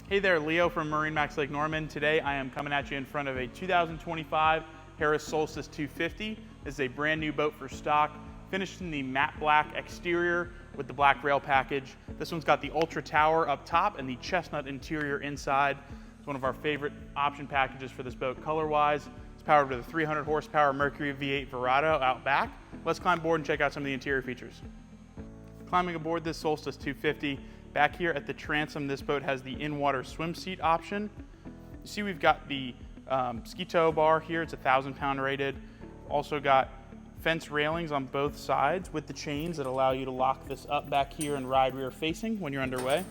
Hey there, Leo from MarineMax Lake Norman. Today I am coming at you in front of a 2025 Harris Solstice 250. This is a brand new boat for stock, finished in the matte black exterior with the black rail package. This one's got the Ultra Tower up top and the chestnut interior inside. It's one of our favorite option packages for this boat color-wise. It's powered with a 300 horsepower Mercury V8 Verado out back. Let's climb aboard and check out some of the interior features. Climbing aboard this Solstice 250, back here at the transom, this boat has the in-water swim seat option. You see we've got the ski tow bar here, it's 1,000-pound rated. Also got fence railings on both sides with the chains that allow you to lock this up back here and ride rear facing when you're underway.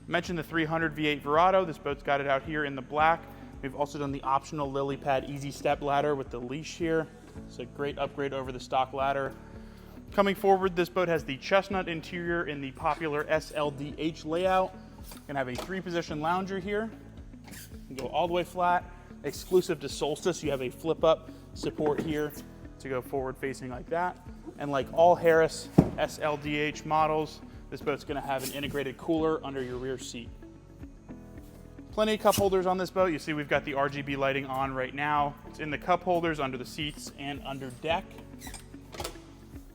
Mentioned the 300 V8 Verado, this boat's got it out here in the black. We've also done the optional lily pad easy step ladder with the leash here. It's a great upgrade over the stock ladder. Coming forward, this boat has the chestnut interior in the popular SLDH layout. Gonna have a 3-position lounger here. You can go all the way flat. Exclusive to Solstice, you have a flip-up support here to go forward facing like that. And like all Harris SLDH models, this boat's gonna have an integrated cooler under your rear seat. Plenty of cup holders on this boat. You see we've got the RGB lighting on right now. It's in the cup holders, under the seats, and under deck.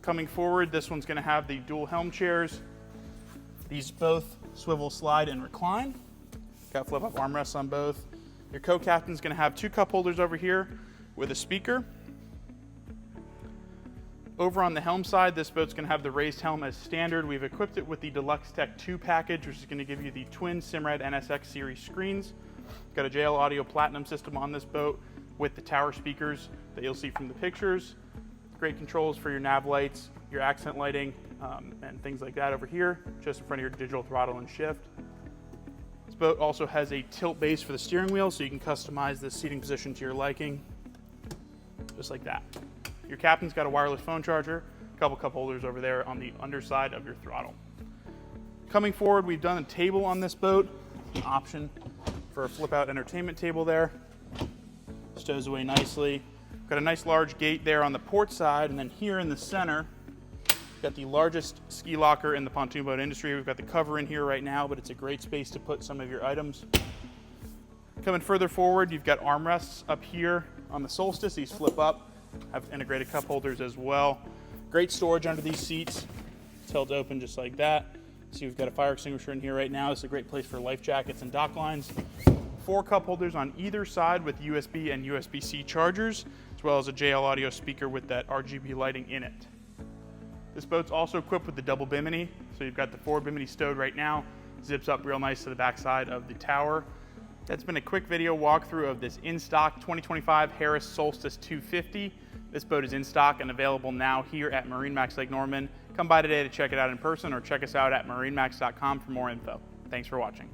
Coming forward, this one's gonna have the dual helm chairs. These both swivel, slide, and recline. Got flip-up armrests on both. Your co-captain's gonna have 2 cup holders over here with a speaker. Over on the helm side, this boat's gonna have the raised helm as standard. We've equipped it with the Deluxe Tech 2 package, which is gonna give you the twin Simrad NSX series screens. Got a JL Audio Platinum system on this boat with the tower speakers that you'll see from the pictures. Great controls for your nav lights, your accent lighting, and things like that over here, just in front of your digital throttle and shift. This boat also has a tilt base for the steering wheel, so you can customize the seating position to your liking, just like that. Your captain's got a wireless phone charger, a couple cup holders over there on the underside of your throttle. Coming forward, we've done a table on this boat, an option for a flip-out entertainment table there. Stows away nicely. Got a nice large gate there on the port side, and then here in the center, got the largest ski locker in the pontoon boat industry. We've got the cover in here right now, but it's a great space to put some of your items. Coming further forward, you've got armrests up here on the Solstice. These flip up, have integrated cup holders as well. Great storage under these seats. Tilt open just like that. See, we've got a fire extinguisher in here right now. It's a great place for life jackets and dock lines. 4 cup holders on either side with USB and USB-C chargers, as well as a JL Audio speaker with that RGB lighting in it. This boat's also equipped with the double bimini, so you've got the forward bimini stowed right now, zips up real nice to the backside of the tower. That's been a quick video walkthrough of this in-stock 2025 Harris Solstice 250. This boat is in stock and available now here at MarineMax Lake Norman. Come by today to check it out in person or check us out at marinemax.com for more info. Thanks for watching.